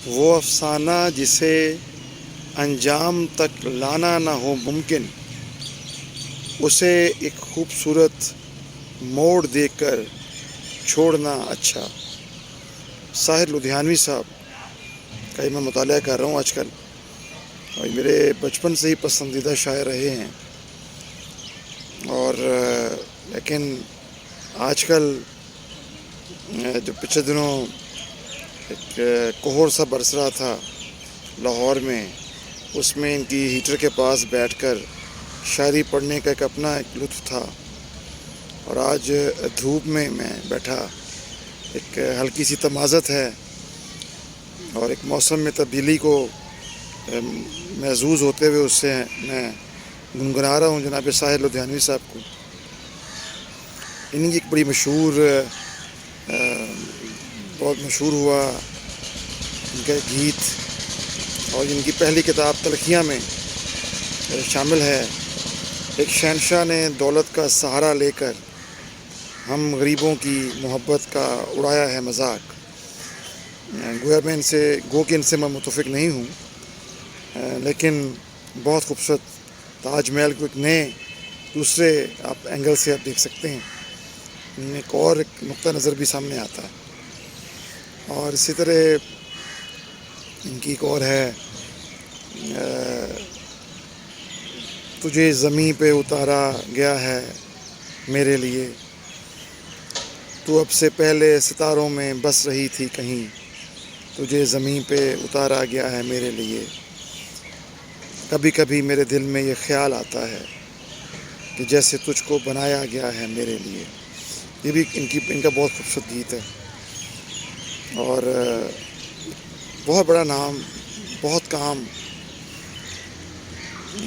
وہ افسانہ جسے انجام تک لانا نہ ہو ممکن، اسے ایک خوبصورت موڑ دے کر چھوڑنا اچھا۔ ساحر لدھیانوی صاحب کا میں مطالعہ کر رہا ہوں آج کل، اور میرے بچپن سے ہی پسندیدہ شاعر رہے ہیں، اور لیکن آج کل جو پچھلے دنوں ایک کوہر سا برس رہا تھا لاہور میں، اس میں ان کی ہیٹر کے پاس بیٹھ کر شاعری پڑھنے کا ایک اپنا ایک لطف تھا، اور آج دھوپ میں بیٹھا، ایک ہلکی سی تمازت ہے اور ایک موسم میں تبدیلی کو محظوظ ہوتے ہوئے اس سے میں گنگنا رہا ہوں جناب ساحر لدھیانوی صاحب کو۔ انہیں ایک بڑی بہت مشہور ہوا ان کا گیت، اور ان کی پہلی کتاب تلخیاں میں شامل ہے: ایک شہنشاہ نے دولت کا سہارا لے کر ہم غریبوں کی محبت کا اڑایا ہے مذاق۔ گو کہ ان سے میں متفق نہیں ہوں، لیکن بہت خوبصورت تاج محل کو ایک نئے دوسرے آپ اینگل سے آپ دیکھ سکتے ہیں، ان میں ایک نقطہ نظر بھی سامنے آتا ہے۔ اور اسی طرح ان کی ایک اور ہے: تجھے زمیں پہ اتارا گیا ہے میرے لیے، تو اب سے پہلے ستاروں میں بس رہی تھی کہیں، تجھے زمیں پہ اتارا گیا ہے میرے لیے، کبھی کبھی میرے دل میں یہ خیال آتا ہے کہ جیسے تجھ کو بنایا گیا ہے میرے لیے۔ یہ بھی ان کا بہت خوبصورت گیت ہے، اور بہت بڑا نام، بہت کام،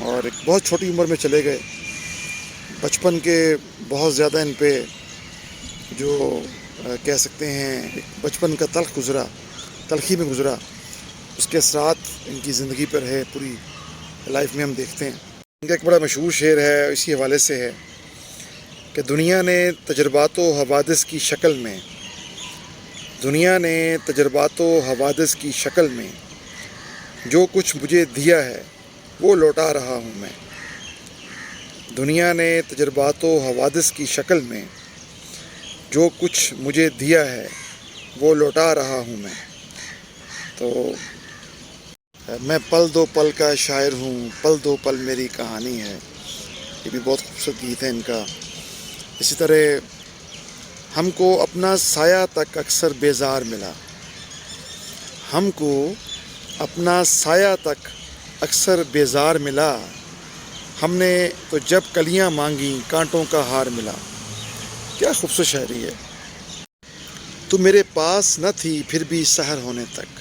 اور ایک بہت چھوٹی عمر میں چلے گئے۔ بچپن کے بہت زیادہ ان پہ جو کہہ سکتے ہیں بچپن کا تلخی میں گزرا، اس کے اثرات ان کی زندگی پر ہے، پوری لائف میں ہم دیکھتے ہیں۔ ان کا ایک بڑا مشہور شعر ہے، اسی حوالے سے ہے کہ دنیا نے تجربات و حوادث کی شکل میں جو کچھ مجھے دیا ہے وہ لوٹا رہا ہوں میں۔ دنیا نے تجربات و حوادث کی شکل میں جو کچھ مجھے دیا ہے وہ لوٹا رہا ہوں میں۔ تو میں پل دو پل کا شاعر ہوں، پل دو پل میری کہانی ہے، یہ بھی بہت خوبصورت گیت ہے ان کا۔ اسی طرح ہم کو اپنا سایہ تک اکثر بیزار ملا، ہم کو اپنا سایہ تک اکثر بیزار ملا، ہم نے تو جب کلیاں مانگیں کانٹوں کا ہار ملا۔ کیا خوبصورت شاعری ہے۔ تو میرے پاس نہ تھی پھر بھی سحر ہونے تک،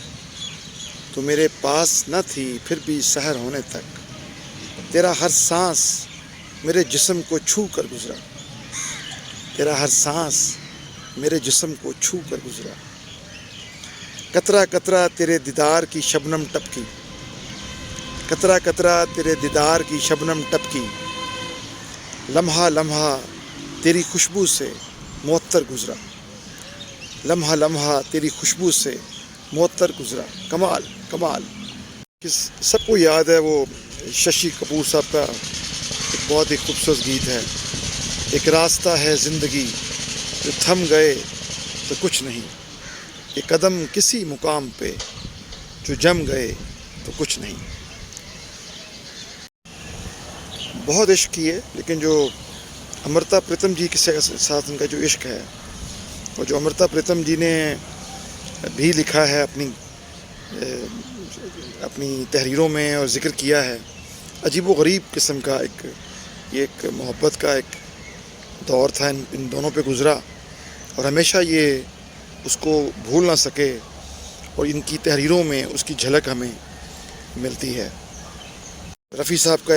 تو میرے پاس نہ تھی پھر بھی سحر ہونے تک، تیرا ہر سانس میرے جسم کو چھو کر گزرا، تیرا ہر سانس میرے جسم کو چھو کر گزرا، قطرہ قطرہ تیرے دیدار کی شبنم ٹپکی، قطرہ قطرہ تیرے دیدار کی شبنم ٹپکی، لمحہ لمحہ تیری خوشبو سے معطر گزرا، لمحہ لمحہ تیری خوشبو سے معطر گزرا۔ کمال کمال۔ سب کو یاد ہے وہ ششی کپور صاحب کا ایک بہت ہی خوبصورت گیت ہے: ایک راستہ ہے زندگی جو تھم گئے تو کچھ نہیں، ایک قدم کسی مقام پہ جو جم گئے تو کچھ نہیں۔ بہت عشق کی ہے، لیکن جو امرتا پریتم جی کے ساتھ ان کا جو عشق ہے، اور جو امرتا پریتم جی نے بھی لکھا ہے اپنی تحریروں میں اور ذکر کیا ہے، عجیب و غریب قسم کا ایک محبت کا ایک دور تھا ان دونوں پہ گزرا، اور ہمیشہ یہ اس کو بھول نہ سکے، اور ان کی تحریروں میں اس کی جھلک ہمیں ملتی ہے۔ رفیع صاحب کا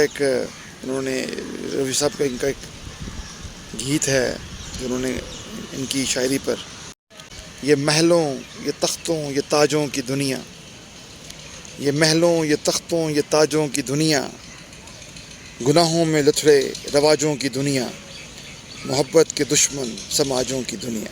ان کا ایک گیت ہے جو انہوں نے ان کی شاعری پر: یہ محلوں یہ تختوں یہ تاجوں کی دنیا، یہ محلوں یہ تختوں یہ تاجوں کی دنیا، گناہوں میں لتھڑے رواجوں کی دنیا، محبت کے دشمن سماجوں کی دنیا۔